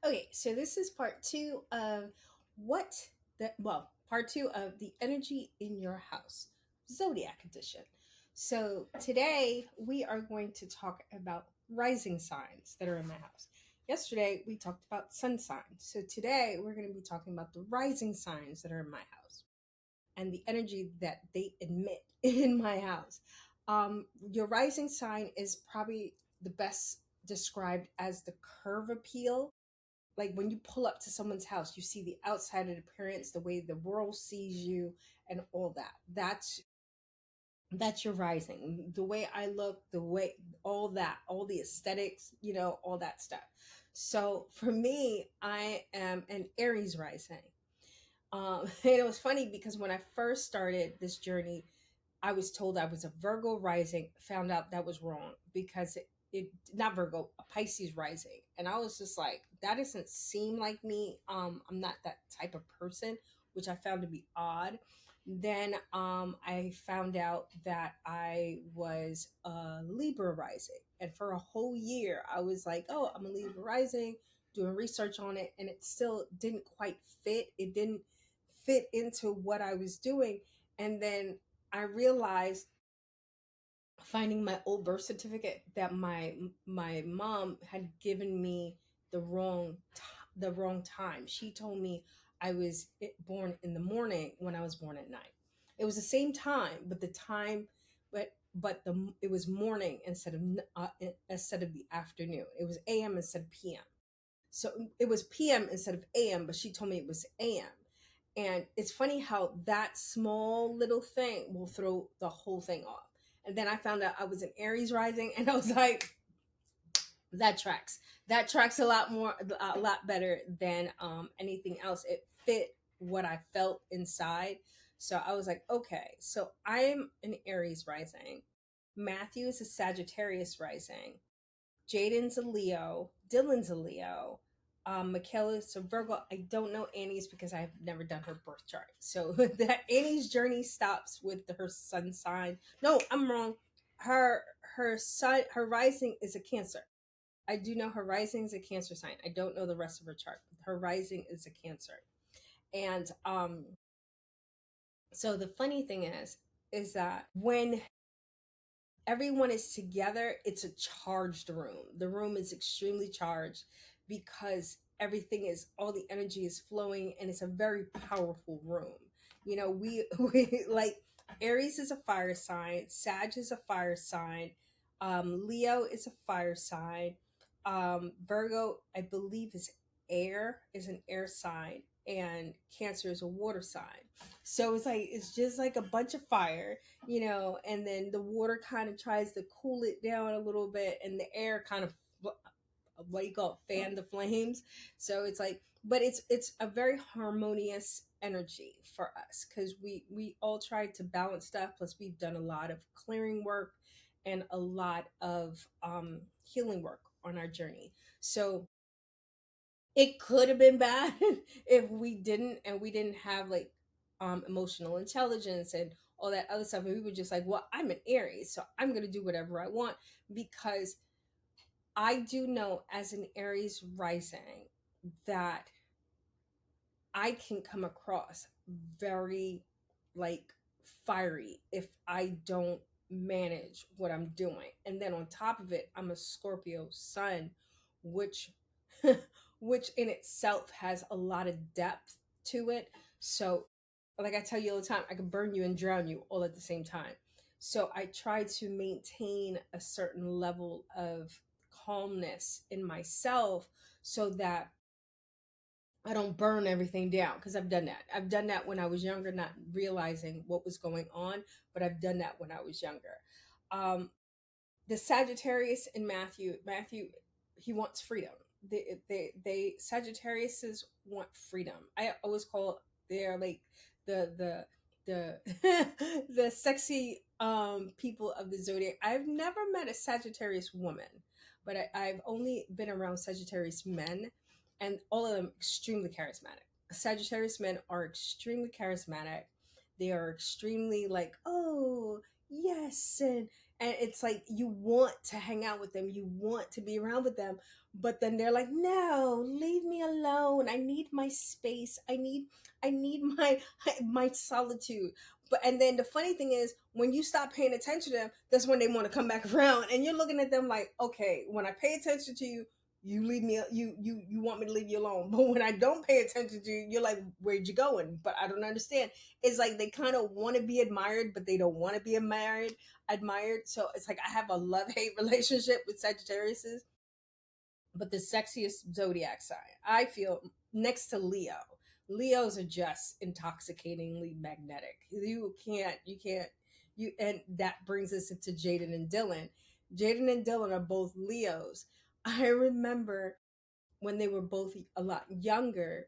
Okay, so this is part two of part two of the energy in your house, zodiac edition. So today we are going to talk about rising signs that are in my house. Yesterday we talked about sun signs. So today we're going to be talking about the rising signs that are in my house and the energy that they emit in my house. Your rising sign is probably the best described as the curve appeal. Like when you pull up to someone's house, you see the outside appearance, the way the world sees you, and all that. That's your rising. The way I look, the way all that, all the aesthetics, all that stuff. So for me, I am an Aries rising. And it was funny because when I first started this journey, I was told I was a Virgo rising, found out that was wrong because it not Virgo, a Pisces rising. And I was just like, that doesn't seem like me. I'm not that type of person, which I found to be odd. Then I found out that I was a Libra rising. And for a whole year, I was like, oh, I'm a Libra rising, doing research on it. And it still didn't quite fit. It didn't fit into what I was doing. And then I realized finding my old birth certificate that my mom had given me the wrong time. She told me I was born in the morning when I was born at night. It was the same time, but the time, but it was morning instead of the afternoon. It was a.m. instead of p.m. So it was p.m. instead of a.m., but she told me it was a.m. And it's funny how that small little thing will throw the whole thing off. And then I found out I was an Aries rising, and I was like, that tracks. That tracks a lot better than anything else. It fit what I felt inside. So I was like, okay, so I'm an Aries rising. Matthew is a Sagittarius rising. Jaden's a Leo. Dylan's a Leo. Michaela's a Virgo. I don't know Annie's because I've never done her birth chart. So that Annie's journey stops with her sun sign. No, I'm wrong. Her rising is a Cancer. I do know her rising is a Cancer sign. I don't know the rest of her chart. Her rising is a Cancer. And so the funny thing is that when everyone is together, it's a charged room. The room is extremely charged because all the energy is flowing and it's a very powerful room. We like Aries is a fire sign, Sag is a fire sign, Leo is a fire sign, Virgo, I believe, is an air sign, and Cancer is a water sign. So it's just like a bunch of fire, and then the water kind of tries to cool it down a little bit, and the air kind of, what do you call it, fan the flames. So it's like, but it's a very harmonious energy for us because we all try to balance stuff. Plus, we've done a lot of clearing work and a lot of healing work on our journey. So it could have been bad if we didn't have like emotional intelligence and all that other stuff, and we were just like, well, I'm an Aries, so I'm going to do whatever I want, because I do know as an Aries rising that I can come across very like fiery if I don't manage what I'm doing. And then on top of it, I'm a Scorpio Sun, which which in itself has a lot of depth to it. So like I tell you all the time, I can burn you and drown you all at the same time. So I try to maintain a certain level of calmness in myself so that I don't burn everything down, because I've done that. I've done that when I was younger, not realizing what was going on, but I've done that when I was younger. Um, the Sagittarius in Matthew, he wants freedom. They Sagittariuses want freedom. I always call they're like the the sexy people of the zodiac. I've never met a Sagittarius woman, but I've only been around Sagittarius men, and all of them extremely charismatic. Sagittarius men are extremely charismatic. They are extremely like, oh yes, And it's like you want to hang out with them, you want to be around with them, but then they're like, no, leave me alone, I need my space, I need my solitude. But and then the funny thing is, when you stop paying attention to them, that's when they want to come back around, and you're looking at them like, okay, when I pay attention to you, you leave me, you want me to leave you alone, but when I don't pay attention to you, you're like, where'd you going? But I don't understand. It's like they kind of want to be admired, but they don't want to be admired. So it's like I have a love hate relationship with Sagittarius, but the sexiest zodiac sign, I feel, next to Leo. Leos are just intoxicatingly magnetic. You, and that brings us into Jaden and Dylan. Jaden and Dylan are both Leos. I remember when they were both a lot younger,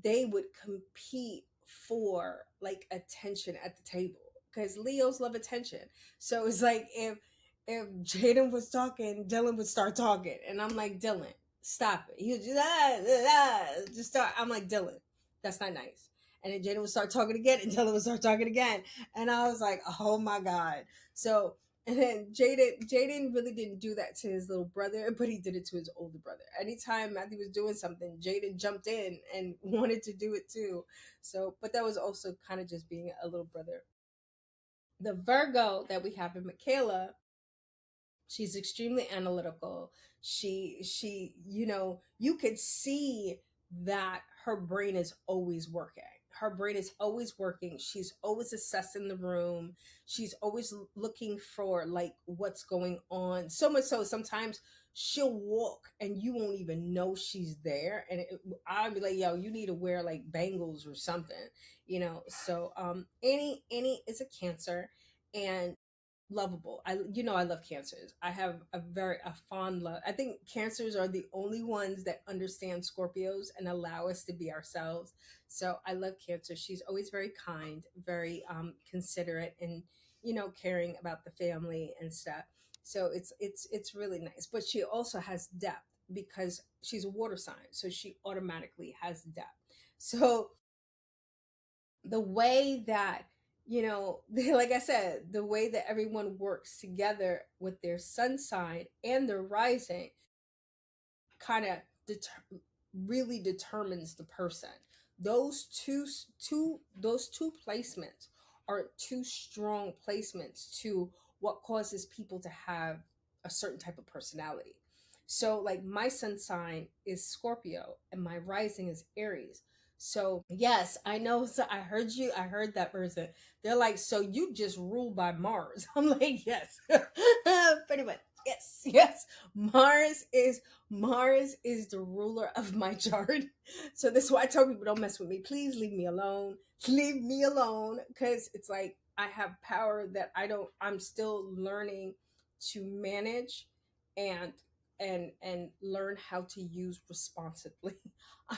they would compete for like attention at the table because Leos love attention. So it's like if Jaden was talking, Dylan would start talking, and I'm like, Dylan, stop it. He would just just start. I'm like, Dylan, that's not nice. And then Jaden would start talking again, and Dylan would start talking again, and I was like, oh my god. So and then Jaden really didn't do that to his little brother, but he did it to his older brother. Anytime Matthew was doing something, Jaden jumped in and wanted to do it too. So, but that was also kind of just being a little brother. The Virgo that we have in Michaela, she's extremely analytical. You could see that her brain is always working. Her brain is always working. She's always assessing the room. She's always looking for like what's going on. So much so sometimes she'll walk and you won't even know she's there. And I'll be like, yo, you need to wear like bangles or something. So Annie is a Cancer, and lovable. I love cancers. I have a fond love. I think cancers are the only ones that understand Scorpios and allow us to be ourselves. So I love Cancer. She's always very kind, very considerate, and caring about the family and stuff. So it's really nice. But she also has depth because she's a water sign, so she automatically has depth. So the way that like I said, the way that everyone works together with their sun sign and their rising kind of really determines the person. Those two placements are two strong placements to what causes people to have a certain type of personality. So like my sun sign is Scorpio and my rising is Aries. So yes, I know. So I heard that person. They're like, so you just rule by Mars. I'm like, yes. Pretty much. Yes, yes. Mars is the ruler of my chart. So this is why I tell people, don't mess with me. Please leave me alone. Leave me alone. Cause it's like I have power that I'm still learning to manage and and learn how to use responsibly.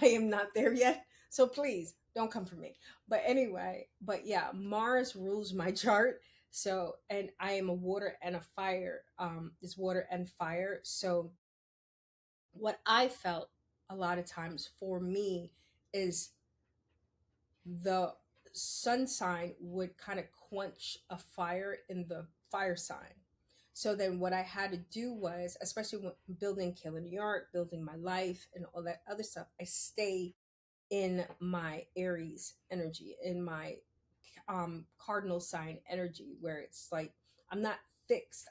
I am not there yet. So please don't come for me. But anyway, but yeah, Mars rules my chart. So, and I am a water and a fire. It's water and fire. So what I felt a lot of times for me is the sun sign would kind of quench a fire in the fire sign. So then what I had to do was, especially when building Killer New York, building my life and all that other stuff, I stay in my Aries energy, in my cardinal sign energy, where it's like I'm not fixed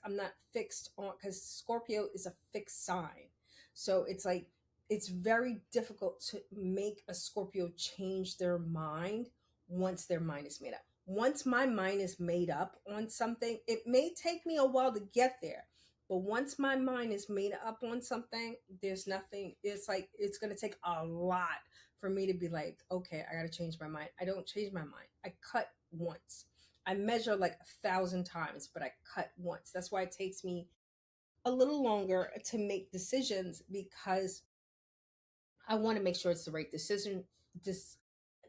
on, because Scorpio is a fixed sign. So it's like it's very difficult to make a Scorpio change their mind once their mind is made up. Once my mind is made up on something, it may take me a while to get there, but once my mind is made up on something, there's nothing, it's like it's going to take a lot for me to be like, okay, I got to change my mind. I don't change my mind. I cut once. I measure like 1,000 times, but I cut once. That's why it takes me a little longer to make decisions, because I want to make sure it's the right decision. Just,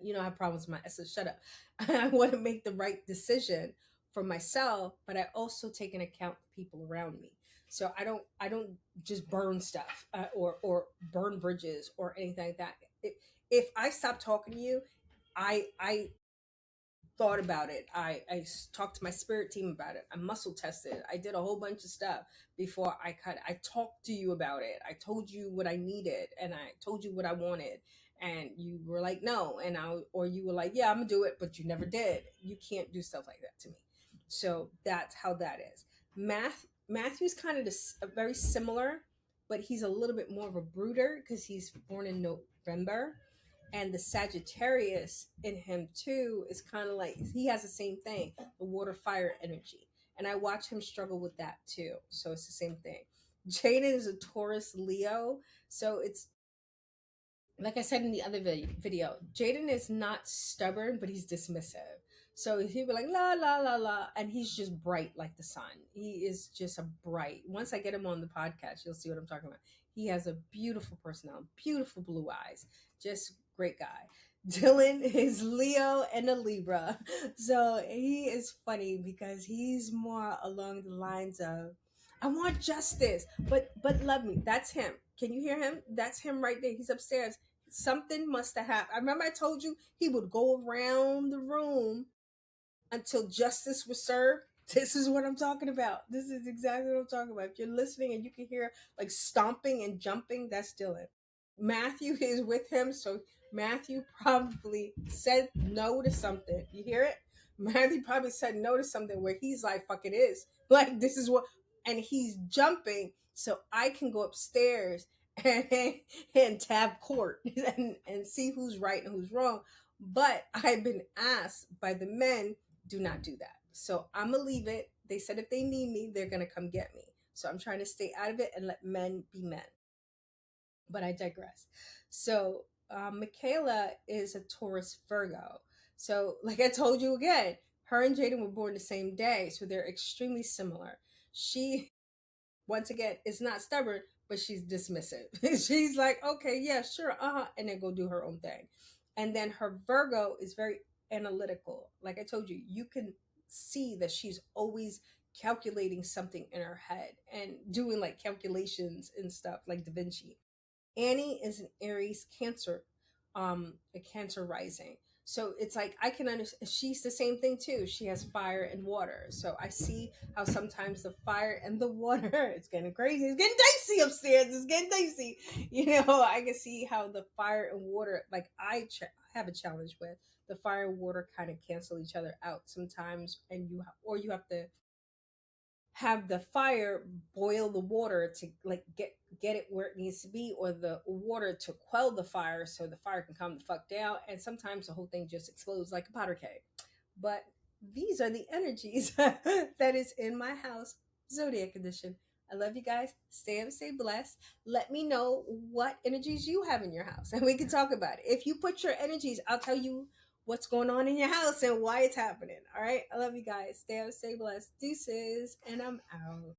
I have problems with my essence. Shut up. I want to make the right decision for myself, but I also take into account the people around me. So I don't just burn stuff, or burn bridges or anything like that. If I stop talking to you, I thought about it. Talked to my spirit team about it. I muscle tested. I did a whole bunch of stuff before I cut. I talked to you about it. I told you what I needed and I told you what I wanted. And you were like, no. Or you were like, yeah, I'm gonna do it, but you never did. You can't do stuff like that to me. So that's how that is. Matthew's kind of very similar, but he's a little bit more of a brooder because he's born in November, and the Sagittarius in him too is kind of like he has the same thing, the water fire energy. And I watch him struggle with that too. So it's the same thing. Jaden is a Taurus Leo. So it's like I said in the other video, Jaden is not stubborn, but he's dismissive. So he'll be like la la la la, and he's just bright like the sun. He is just a bright. Once I get him on the podcast, you'll see what I'm talking about. He has a beautiful personality, beautiful blue eyes, just great guy. Dylan is Leo and a Libra, so he is funny because he's more along the lines of I want justice, but love me. That's him. Can you hear him? That's him right there. He's upstairs. Something must have happened. I remember I told you he would go around the room until justice was served. This is what I'm talking about. This is exactly what I'm talking about. If you're listening and you can hear like stomping and jumping, that's Dylan. Matthew is with him, so Matthew probably said no to something. You hear it? Matthew probably said no to something where he's like, fuck it is. Like, this is what, and he's jumping so I can go upstairs and, and tab court and see who's right and who's wrong. But I've been asked by the men, do not do that. So I'm going to leave it. They said if they need me, they're going to come get me. So I'm trying to stay out of it and let men be men. But I digress. So Michaela is a Taurus Virgo. So, like I told you again, her and Jaden were born the same day, so they're extremely similar. She, once again, is not stubborn, but she's dismissive. She's like, okay, yeah, sure, and then go do her own thing. And then her Virgo is very analytical. Like I told you, you can see that she's always calculating something in her head and doing like calculations and stuff like Da Vinci. Annie is an Aries Cancer, a Cancer rising. So it's like I can understand. She's the same thing too. She has fire and water. So I see how sometimes the fire and the water. It's getting crazy. It's getting dicey upstairs. It's getting dicey. You know, I can see how the fire and water. Like I have a challenge with the fire and water kind of cancel each other out sometimes, and you have to have the fire boil the water to like get it where it needs to be, or the water to quell the fire so the fire can calm the fuck down, and sometimes the whole thing just explodes like a powder keg. But these are the energies that is in my house zodiac edition. I love you guys. Stay up, stay blessed. Let me know what energies you have in your house and we can talk about it. If you put your energies, I'll tell you what's going on in your house and why it's happening. All right. I love you guys. Stay up, stay blessed. Deuces. And I'm out.